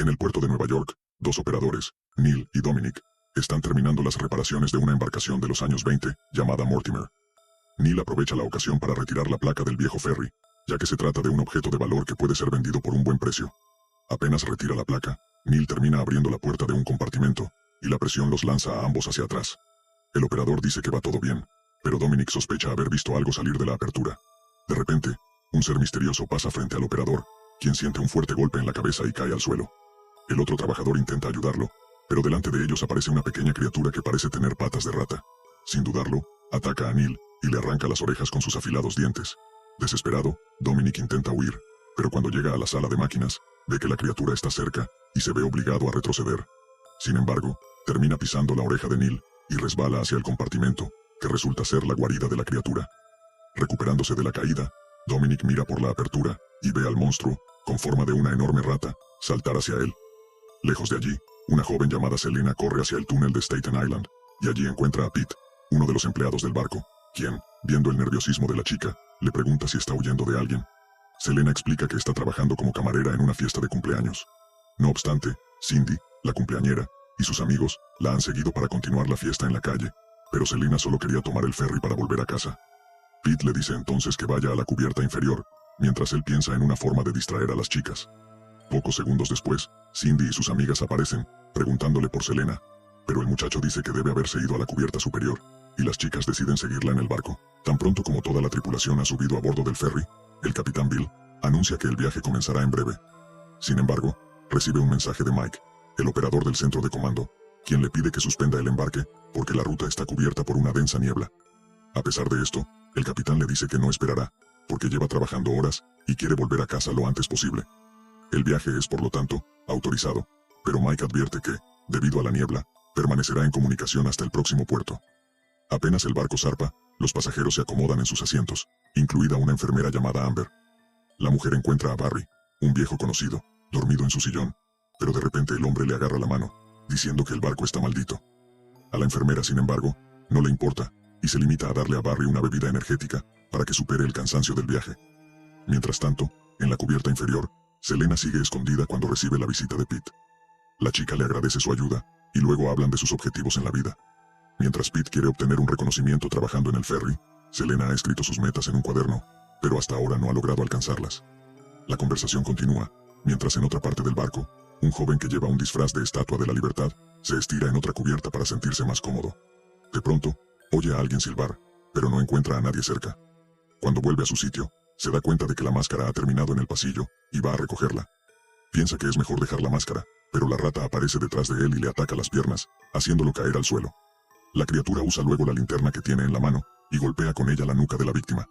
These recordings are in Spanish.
En el puerto de Nueva York, dos operadores, Neil y Dominic, están terminando las reparaciones de una embarcación de los años 20, llamada Mortimer. Neil aprovecha la ocasión para retirar la placa del viejo ferry, ya que se trata de un objeto de valor que puede ser vendido por un buen precio. Apenas retira la placa, Neil termina abriendo la puerta de un compartimento, y la presión los lanza a ambos hacia atrás. El operador dice que va todo bien, pero Dominic sospecha haber visto algo salir de la apertura. De repente, un ser misterioso pasa frente al operador, quien siente un fuerte golpe en la cabeza y cae al suelo. El otro trabajador intenta ayudarlo, pero delante de ellos aparece una pequeña criatura que parece tener patas de rata. Sin dudarlo, ataca a Neil y le arranca las orejas con sus afilados dientes. Desesperado, Dominic intenta huir, pero cuando llega a la sala de máquinas, ve que la criatura está cerca y se ve obligado a retroceder. Sin embargo, termina pisando la oreja de Neil y resbala hacia el compartimento, que resulta ser la guarida de la criatura. Recuperándose de la caída, Dominic mira por la apertura y ve al monstruo, con forma de una enorme rata, saltar hacia él. Lejos de allí, una joven llamada Selena corre hacia el túnel de Staten Island, y allí encuentra a Pete, uno de los empleados del barco, quien, viendo el nerviosismo de la chica, le pregunta si está huyendo de alguien. Selena explica que está trabajando como camarera en una fiesta de cumpleaños. No obstante, Cindy, la cumpleañera, y sus amigos, la han seguido para continuar la fiesta en la calle, pero Selena solo quería tomar el ferry para volver a casa. Pete le dice entonces que vaya a la cubierta inferior, mientras él piensa en una forma de distraer a las chicas. Pocos segundos después, Cindy y sus amigas aparecen, preguntándole por Selena, pero el muchacho dice que debe haberse ido a la cubierta superior, y las chicas deciden seguirla en el barco. Tan pronto como toda la tripulación ha subido a bordo del ferry, el capitán Bill anuncia que el viaje comenzará en breve. Sin embargo, recibe un mensaje de Mike, el operador del centro de comando, quien le pide que suspenda el embarque, porque la ruta está cubierta por una densa niebla. A pesar de esto, el capitán le dice que no esperará, porque lleva trabajando horas y quiere volver a casa lo antes posible. El viaje es, por lo tanto, autorizado, pero Mike advierte que, debido a la niebla, permanecerá en comunicación hasta el próximo puerto. Apenas el barco zarpa, los pasajeros se acomodan en sus asientos, incluida una enfermera llamada Amber. La mujer encuentra a Barry, un viejo conocido, dormido en su sillón, pero de repente el hombre le agarra la mano, diciendo que el barco está maldito. A la enfermera, sin embargo, no le importa, y se limita a darle a Barry una bebida energética, para que supere el cansancio del viaje. Mientras tanto, en la cubierta inferior, Selena sigue escondida cuando recibe la visita de Pete. La chica le agradece su ayuda, y luego hablan de sus objetivos en la vida. Mientras Pete quiere obtener un reconocimiento trabajando en el ferry, Selena ha escrito sus metas en un cuaderno, pero hasta ahora no ha logrado alcanzarlas. La conversación continúa, mientras en otra parte del barco, un joven que lleva un disfraz de Estatua de la Libertad, se estira en otra cubierta para sentirse más cómodo. De pronto, oye a alguien silbar, pero no encuentra a nadie cerca. Cuando vuelve a su sitio, se da cuenta de que la máscara ha terminado en el pasillo, y va a recogerla. Piensa que es mejor dejar la máscara, pero la rata aparece detrás de él y le ataca las piernas, haciéndolo caer al suelo. La criatura usa luego la linterna que tiene en la mano, y golpea con ella la nuca de la víctima.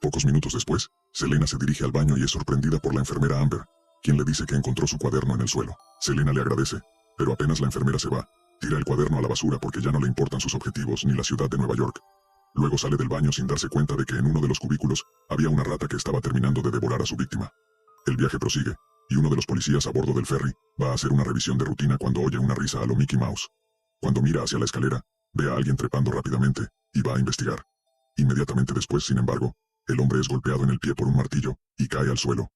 Pocos minutos después, Selena se dirige al baño y es sorprendida por la enfermera Amber, quien le dice que encontró su cuaderno en el suelo. Selena le agradece, pero apenas la enfermera se va, tira el cuaderno a la basura porque ya no le importan sus objetivos ni la ciudad de Nueva York. Luego sale del baño sin darse cuenta de que en uno de los cubículos había una rata que estaba terminando de devorar a su víctima. El viaje prosigue, y uno de los policías a bordo del ferry va a hacer una revisión de rutina cuando oye una risa a lo Mickey Mouse. Cuando mira hacia la escalera, ve a alguien trepando rápidamente, y va a investigar. Inmediatamente después, sin embargo, el hombre es golpeado en el pie por un martillo, y cae al suelo.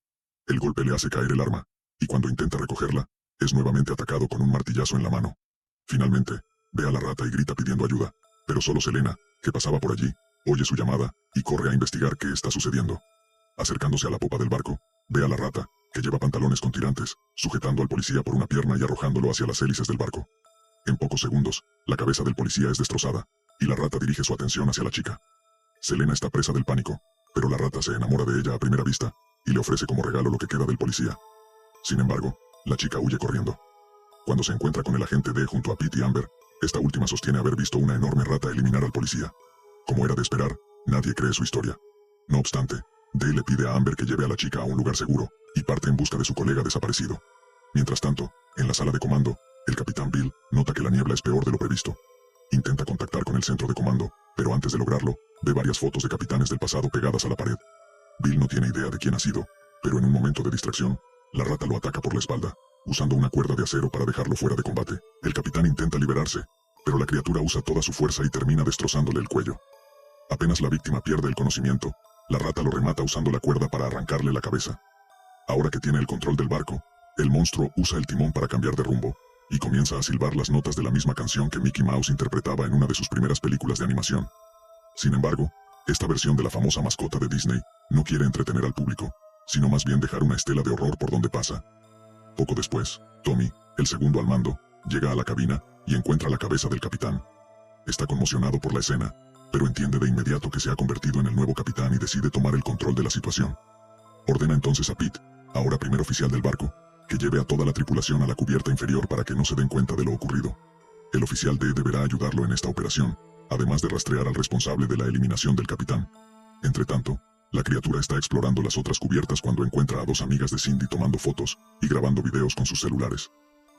El golpe le hace caer el arma, y cuando intenta recogerla, es nuevamente atacado con un martillazo en la mano. Finalmente, ve a la rata y grita pidiendo ayuda, pero solo Selena, que pasaba por allí, oye su llamada, y corre a investigar qué está sucediendo. Acercándose a la popa del barco, ve a la rata, que lleva pantalones con tirantes, sujetando al policía por una pierna y arrojándolo hacia las hélices del barco. En pocos segundos, la cabeza del policía es destrozada, y la rata dirige su atención hacia la chica. Selena está presa del pánico, pero la rata se enamora de ella a primera vista, y le ofrece como regalo lo que queda del policía. Sin embargo, la chica huye corriendo. Cuando se encuentra con el agente D junto a Pete y Amber, esta última sostiene haber visto una enorme rata eliminar al policía. Como era de esperar, nadie cree su historia. No obstante, D le pide a Amber que lleve a la chica a un lugar seguro, y parte en busca de su colega desaparecido. Mientras tanto, en la sala de comando, el capitán Bill nota que la niebla es peor de lo previsto. Intenta contactar con el centro de comando, pero antes de lograrlo, ve varias fotos de capitanes del pasado pegadas a la pared. Bill no tiene idea de quién ha sido, pero en un momento de distracción, la rata lo ataca por la espalda, usando una cuerda de acero para dejarlo fuera de combate. El capitán intenta liberarse, pero la criatura usa toda su fuerza y termina destrozándole el cuello. Apenas la víctima pierde el conocimiento, la rata lo remata usando la cuerda para arrancarle la cabeza. Ahora que tiene el control del barco, El monstruo usa el timón para cambiar de rumbo, y comienza a silbar las notas de la misma canción que Mickey Mouse interpretaba en una de sus primeras películas de animación. Sin embargo, esta versión de la famosa mascota de Disney no quiere entretener al público, sino más bien dejar una estela de horror por donde pasa. Poco después, Tommy, el segundo al mando, llega a la cabina y encuentra la cabeza del capitán. Está conmocionado por la escena, pero entiende de inmediato que se ha convertido en el nuevo capitán y decide tomar el control de la situación. Ordena entonces a Pete, ahora primer oficial del barco, que lleve a toda la tripulación a la cubierta inferior para que no se den cuenta de lo ocurrido. El oficial D deberá ayudarlo en esta operación, además de rastrear al responsable de la eliminación del capitán. Entretanto, la criatura está explorando las otras cubiertas cuando encuentra a dos amigas de Cindy tomando fotos y grabando videos con sus celulares.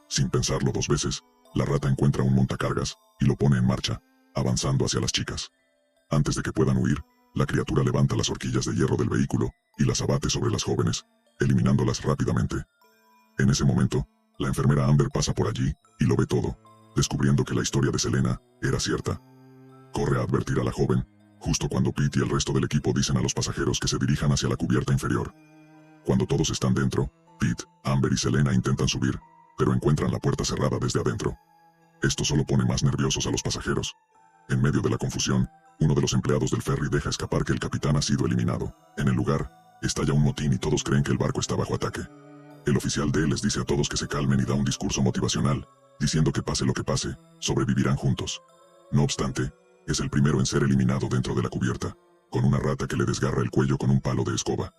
Sin pensarlo dos veces, la rata encuentra un montacargas y lo pone en marcha, avanzando hacia las chicas. Antes de que puedan huir, la criatura levanta las horquillas de hierro del vehículo y las abate sobre las jóvenes, eliminándolas rápidamente. En ese momento, la enfermera Amber pasa por allí y lo ve todo, descubriendo que la historia de Selena era cierta. Corre a advertir a la joven, justo cuando Pete y el resto del equipo dicen a los pasajeros que se dirijan hacia la cubierta inferior. Cuando todos están dentro, Pete, Amber y Selena intentan subir, pero encuentran la puerta cerrada desde adentro. Esto solo pone más nerviosos a los pasajeros. En medio de la confusión, uno de los empleados del ferry deja escapar que el capitán ha sido eliminado. En el lugar, estalla un motín y todos creen que el barco está bajo ataque. El oficial D les dice a todos que se calmen y da un discurso motivacional, diciendo que pase lo que pase, sobrevivirán juntos. No obstante, es el primero en ser eliminado dentro de la cubierta, con una rata que le desgarra el cuello con un palo de escoba.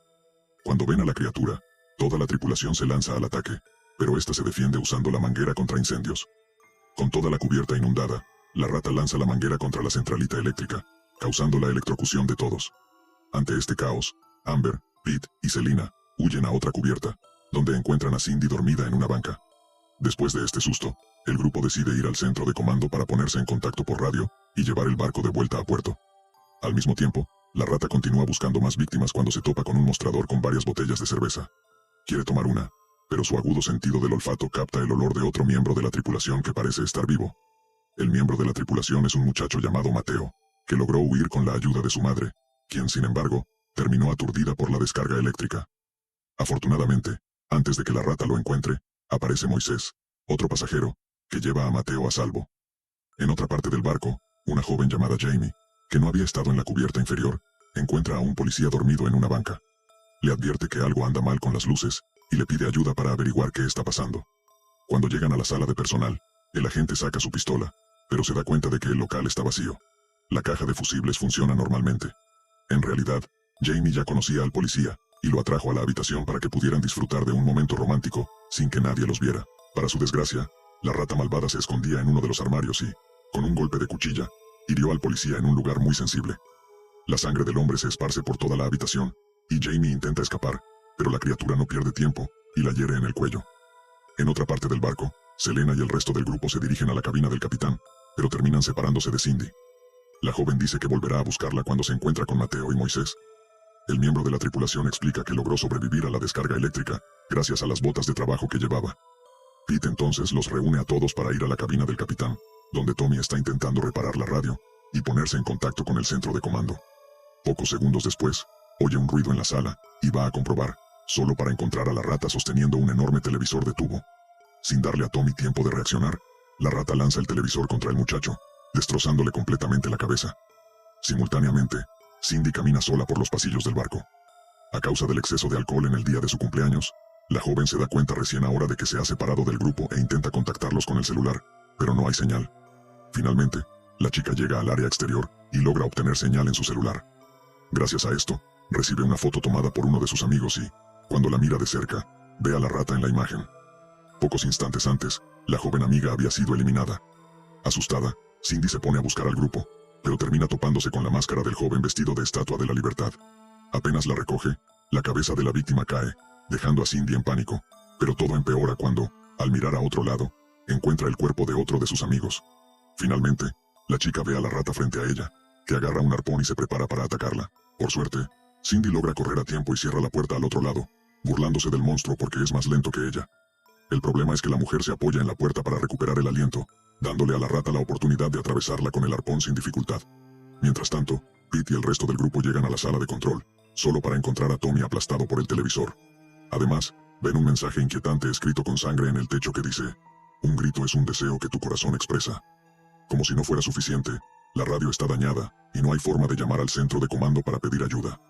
Cuando ven a la criatura, toda la tripulación se lanza al ataque, pero esta se defiende usando la manguera contra incendios. Con toda la cubierta inundada, la rata lanza la manguera contra la centralita eléctrica, causando la electrocución de todos. Ante este caos, Amber, Pete y Selena huyen a otra cubierta, donde encuentran a Cindy dormida en una banca. Después de este susto, el grupo decide ir al centro de comando para ponerse en contacto por radio y llevar el barco de vuelta a puerto. Al mismo tiempo, la rata continúa buscando más víctimas cuando se topa con un mostrador con varias botellas de cerveza. Quiere tomar una, pero su agudo sentido del olfato capta el olor de otro miembro de la tripulación que parece estar vivo. El miembro de la tripulación es un muchacho llamado Mateo, que logró huir con la ayuda de su madre, quien sin embargo, terminó aturdida por la descarga eléctrica. Afortunadamente, antes de que la rata lo encuentre, aparece Moisés, otro pasajero, que lleva a Mateo a salvo. En otra parte del barco, una joven llamada Jamie, que no había estado en la cubierta inferior, encuentra a un policía dormido en una banca. Le advierte que algo anda mal con las luces, y le pide ayuda para averiguar qué está pasando. Cuando llegan a la sala de personal, el agente saca su pistola, pero se da cuenta de que el local está vacío. La caja de fusibles funciona normalmente. En realidad, Jamie ya conocía al policía, y lo atrajo a la habitación para que pudieran disfrutar de un momento romántico, sin que nadie los viera. Para su desgracia, la rata malvada se escondía en uno de los armarios y, con un golpe de cuchilla, hirió al policía en un lugar muy sensible. La sangre del hombre se esparce por toda la habitación, y Jamie intenta escapar, pero la criatura no pierde tiempo, y la hiere en el cuello. En otra parte del barco, Selena y el resto del grupo se dirigen a la cabina del capitán, pero terminan separándose de Cindy. La joven dice que volverá a buscarla cuando se encuentra con Mateo y Moisés. El miembro de la tripulación explica que logró sobrevivir a la descarga eléctrica, gracias a las botas de trabajo que llevaba. Pete entonces los reúne a todos para ir a la cabina del capitán, donde Tommy está intentando reparar la radio, y ponerse en contacto con el centro de comando. Pocos segundos después, oye un ruido en la sala, y va a comprobar, solo para encontrar a la rata sosteniendo un enorme televisor de tubo. Sin darle a Tommy tiempo de reaccionar, la rata lanza el televisor contra el muchacho, destrozándole completamente la cabeza. Simultáneamente, Cindy camina sola por los pasillos del barco. A causa del exceso de alcohol en el día de su cumpleaños, la joven se da cuenta recién ahora de que se ha separado del grupo e intenta contactarlos con el celular, pero no hay señal. Finalmente, la chica llega al área exterior y logra obtener señal en su celular. Gracias a esto, recibe una foto tomada por uno de sus amigos y, cuando la mira de cerca, ve a la rata en la imagen. Pocos instantes antes, la joven amiga había sido eliminada. Asustada, Cindy se pone a buscar al grupo, pero termina topándose con la máscara del joven vestido de Estatua de la Libertad. Apenas la recoge, la cabeza de la víctima cae, dejando a Cindy en pánico, pero todo empeora cuando, al mirar a otro lado, encuentra el cuerpo de otro de sus amigos. Finalmente, la chica ve a la rata frente a ella, que agarra un arpón y se prepara para atacarla. Por suerte, Cindy logra correr a tiempo y cierra la puerta al otro lado, burlándose del monstruo porque es más lento que ella. El problema es que la mujer se apoya en la puerta para recuperar el aliento, dándole a la rata la oportunidad de atravesarla con el arpón sin dificultad. Mientras tanto, Pete y el resto del grupo llegan a la sala de control, solo para encontrar a Tommy aplastado por el televisor. Además, ven un mensaje inquietante escrito con sangre en el techo que dice: un grito es un deseo que tu corazón expresa. Como si no fuera suficiente, la radio está dañada y no hay forma de llamar al centro de comando para pedir ayuda.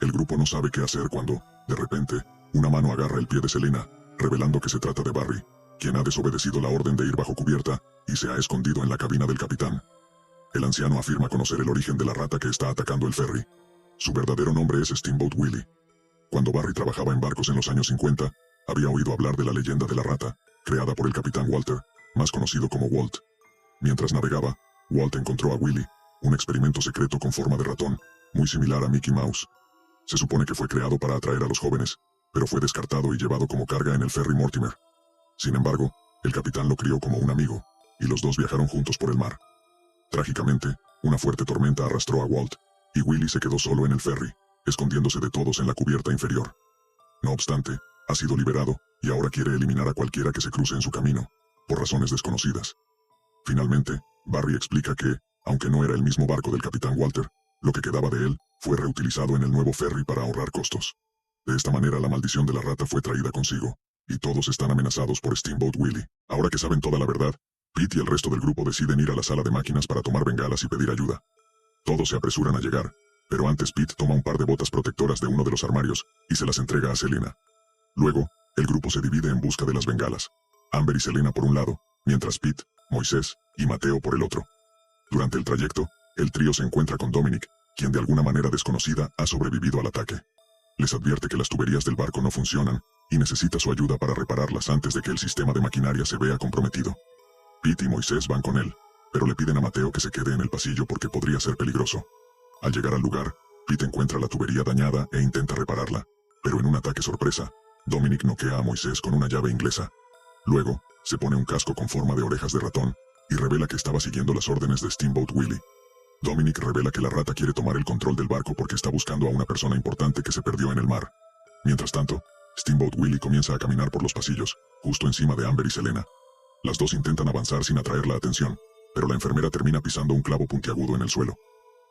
El grupo no sabe qué hacer cuando, de repente, una mano agarra el pie de Selena, revelando que se trata de Barry, quien ha desobedecido la orden de ir bajo cubierta y se ha escondido en la cabina del capitán. El anciano afirma conocer el origen de la rata que está atacando el ferry. Su verdadero nombre es Steamboat Willie. Cuando Barry trabajaba en barcos en los años 50, había oído hablar de la leyenda de la rata, creada por el capitán Walter, más conocido como Walt. Mientras navegaba, Walt encontró a Willie, un experimento secreto con forma de ratón, muy similar a Mickey Mouse. Se supone que fue creado para atraer a los jóvenes, pero fue descartado y llevado como carga en el ferry Mortimer. Sin embargo, el capitán lo crió como un amigo, y los dos viajaron juntos por el mar. Trágicamente, una fuerte tormenta arrastró a Walt, y Willie se quedó solo en el ferry, escondiéndose de todos en la cubierta inferior. No obstante, ha sido liberado, y ahora quiere eliminar a cualquiera que se cruce en su camino, por razones desconocidas. Finalmente, Barry explica que, aunque no era el mismo barco del capitán Walter, lo que quedaba de él fue reutilizado en el nuevo ferry para ahorrar costos. De esta manera la maldición de la rata fue traída consigo, y todos están amenazados por Steamboat Willie. Ahora que saben toda la verdad, Pete y el resto del grupo deciden ir a la sala de máquinas para tomar bengalas y pedir ayuda. Todos se apresuran a llegar, pero antes Pete toma un par de botas protectoras de uno de los armarios y se las entrega a Selena. Luego, el grupo se divide en busca de las bengalas. Amber y Selena por un lado, mientras Pete, Moisés y Mateo por el otro. Durante el trayecto, el trío se encuentra con Dominic, quien de alguna manera desconocida ha sobrevivido al ataque. Les advierte que las tuberías del barco no funcionan y necesita su ayuda para repararlas antes de que el sistema de maquinaria se vea comprometido. Pete y Moisés van con él, pero le piden a Mateo que se quede en el pasillo porque podría ser peligroso. Al llegar al lugar, Pete encuentra la tubería dañada e intenta repararla, pero en un ataque sorpresa, Dominic noquea a Moisés con una llave inglesa. Luego, se pone un casco con forma de orejas de ratón y revela que estaba siguiendo las órdenes de Steamboat Willie. Dominic revela que la rata quiere tomar el control del barco porque está buscando a una persona importante que se perdió en el mar. Mientras tanto, Steamboat Willie comienza a caminar por los pasillos, justo encima de Amber y Selena. Las dos intentan avanzar sin atraer la atención, pero la enfermera termina pisando un clavo puntiagudo en el suelo.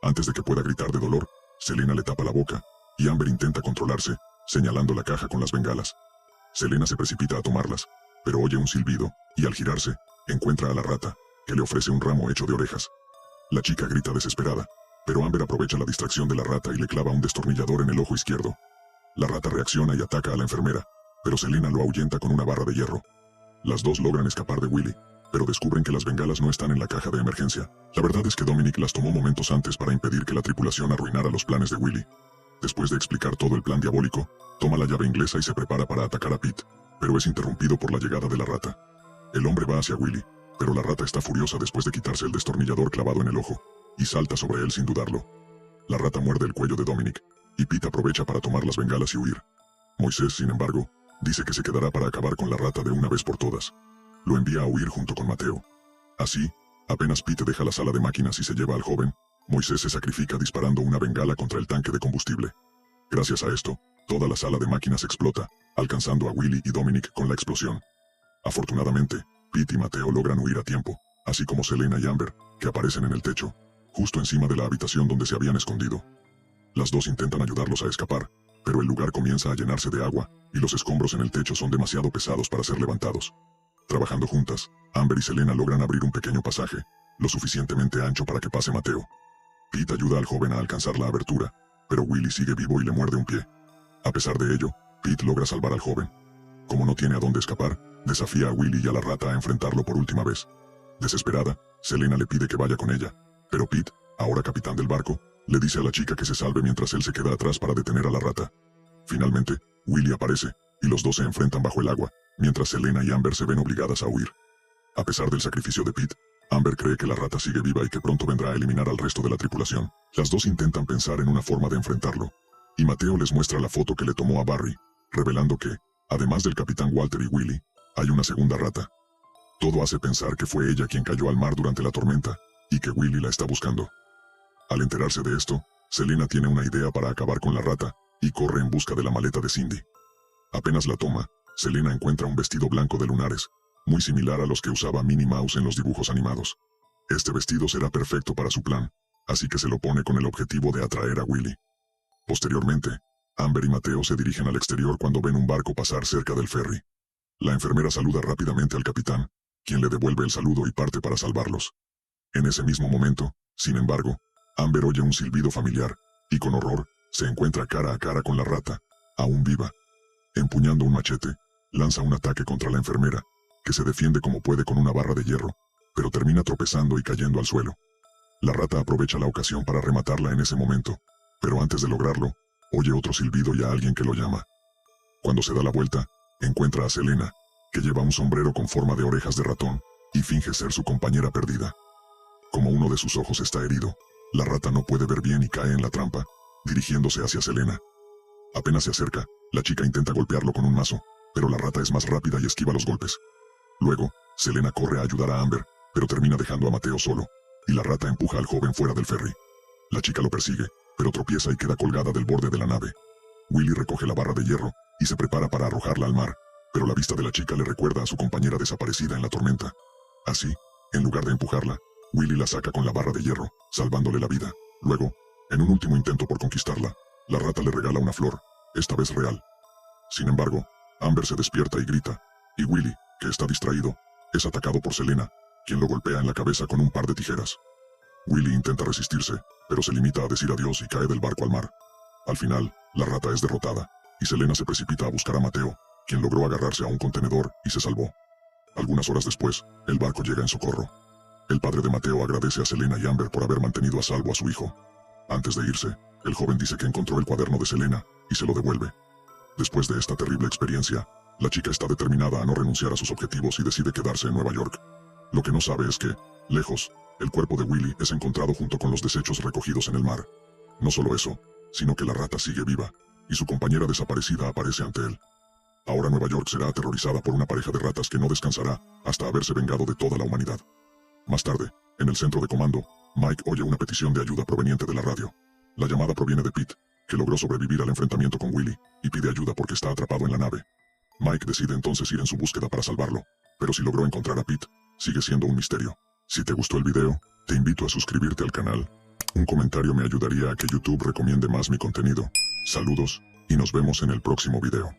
Antes de que pueda gritar de dolor, Selena le tapa la boca, y Amber intenta controlarse, señalando la caja con las bengalas. Selena se precipita a tomarlas, pero oye un silbido, y al girarse, encuentra a la rata, que le ofrece un ramo hecho de orejas. La chica grita desesperada, pero Amber aprovecha la distracción de la rata y le clava un destornillador en el ojo izquierdo. La rata reacciona y ataca a la enfermera, pero Selena lo ahuyenta con una barra de hierro. Las dos logran escapar de Willie, pero descubren que las bengalas no están en la caja de emergencia. La verdad es que Dominic las tomó momentos antes para impedir que la tripulación arruinara los planes de Willie. Después de explicar todo el plan diabólico, toma la llave inglesa y se prepara para atacar a Pete, pero es interrumpido por la llegada de la rata. El hombre va hacia Willie, pero la rata está furiosa después de quitarse el destornillador clavado en el ojo, y salta sobre él sin dudarlo. La rata muerde el cuello de Dominic, y Pete aprovecha para tomar las bengalas y huir. Moisés, sin embargo, dice que se quedará para acabar con la rata de una vez por todas. Lo envía a huir junto con Mateo. Así, apenas Pete deja la sala de máquinas y se lleva al joven, Moisés se sacrifica disparando una bengala contra el tanque de combustible. Gracias a esto, toda la sala de máquinas explota, alcanzando a Willie y Dominic con la explosión. Afortunadamente, Pete y Mateo logran huir a tiempo, así como Selena y Amber, que aparecen en el techo, justo encima de la habitación donde se habían escondido. Las dos intentan ayudarlos a escapar, pero el lugar comienza a llenarse de agua, y los escombros en el techo son demasiado pesados para ser levantados. Trabajando juntas, Amber y Selena logran abrir un pequeño pasaje, lo suficientemente ancho para que pase Mateo. Pete ayuda al joven a alcanzar la abertura, pero Willie sigue vivo y le muerde un pie. A pesar de ello, Pete logra salvar al joven. Como no tiene a dónde escapar, desafía a Willie y a la rata a enfrentarlo por última vez. Desesperada, Selena le pide que vaya con ella, pero Pete, ahora capitán del barco, le dice a la chica que se salve mientras él se queda atrás para detener a la rata. Finalmente, Willie aparece, y los dos se enfrentan bajo el agua, mientras Selena y Amber se ven obligadas a huir. A pesar del sacrificio de Pete, Amber cree que la rata sigue viva y que pronto vendrá a eliminar al resto de la tripulación. Las dos intentan pensar en una forma de enfrentarlo, y Mateo les muestra la foto que le tomó a Barry, revelando que, además del capitán Walter y Willie, hay una segunda rata. Todo hace pensar que fue ella quien cayó al mar durante la tormenta, y que Willie la está buscando. Al enterarse de esto, Selena tiene una idea para acabar con la rata, y corre en busca de la maleta de Cindy. Apenas la toma, Selena encuentra un vestido blanco de lunares, muy similar a los que usaba Minnie Mouse en los dibujos animados. Este vestido será perfecto para su plan, así que se lo pone con el objetivo de atraer a Willie. Posteriormente, Amber y Mateo se dirigen al exterior cuando ven un barco pasar cerca del ferry. La enfermera saluda rápidamente al capitán, quien le devuelve el saludo y parte para salvarlos. En ese mismo momento, sin embargo, Amber oye un silbido familiar, y con horror, se encuentra cara a cara con la rata, aún viva. Empuñando un machete, lanza un ataque contra la enfermera, que se defiende como puede con una barra de hierro, pero termina tropezando y cayendo al suelo. La rata aprovecha la ocasión para rematarla en ese momento, pero antes de lograrlo, oye otro silbido y a alguien que lo llama. Cuando se da la vuelta, encuentra a Selena, que lleva un sombrero con forma de orejas de ratón, y finge ser su compañera perdida. Como uno de sus ojos está herido, la rata no puede ver bien y cae en la trampa, dirigiéndose hacia Selena. Apenas se acerca, la chica intenta golpearlo con un mazo, pero la rata es más rápida y esquiva los golpes. Luego, Selena corre a ayudar a Amber, pero termina dejando a Mateo solo, y la rata empuja al joven fuera del ferry. La chica lo persigue, pero tropieza y queda colgada del borde de la nave. Willy recoge la barra de hierro, y se prepara para arrojarla al mar, pero la vista de la chica le recuerda a su compañera desaparecida en la tormenta. Así, en lugar de empujarla, Willy la saca con la barra de hierro, salvándole la vida. Luego, en un último intento por conquistarla, la rata le regala una flor, esta vez real. Sin embargo, Amber se despierta y grita, y Willy, que está distraído, es atacado por Selena, quien lo golpea en la cabeza con un par de tijeras. Willy intenta resistirse, pero se limita a decir adiós y cae del barco al mar. Al final, la rata es derrotada, y Selena se precipita a buscar a Mateo, quien logró agarrarse a un contenedor y se salvó. Algunas horas después, el barco llega en socorro. El padre de Mateo agradece a Selena y Amber por haber mantenido a salvo a su hijo. Antes de irse, el joven dice que encontró el cuaderno de Selena, y se lo devuelve. Después de esta terrible experiencia, la chica está determinada a no renunciar a sus objetivos y decide quedarse en Nueva York. Lo que no sabe es que, lejos, el cuerpo de Willy es encontrado junto con los desechos recogidos en el mar. No solo eso, sino que la rata sigue viva, y su compañera desaparecida aparece ante él. Ahora Nueva York será aterrorizada por una pareja de ratas que no descansará hasta haberse vengado de toda la humanidad. Más tarde, en el centro de comando, Mike oye una petición de ayuda proveniente de la radio. La llamada proviene de Pete, que logró sobrevivir al enfrentamiento con Willy, y pide ayuda porque está atrapado en la nave. Mike decide entonces ir en su búsqueda para salvarlo, pero si logró encontrar a Pete, sigue siendo un misterio. Si te gustó el video, te invito a suscribirte al canal. Un comentario me ayudaría a que YouTube recomiende más mi contenido. Saludos, y nos vemos en el próximo video.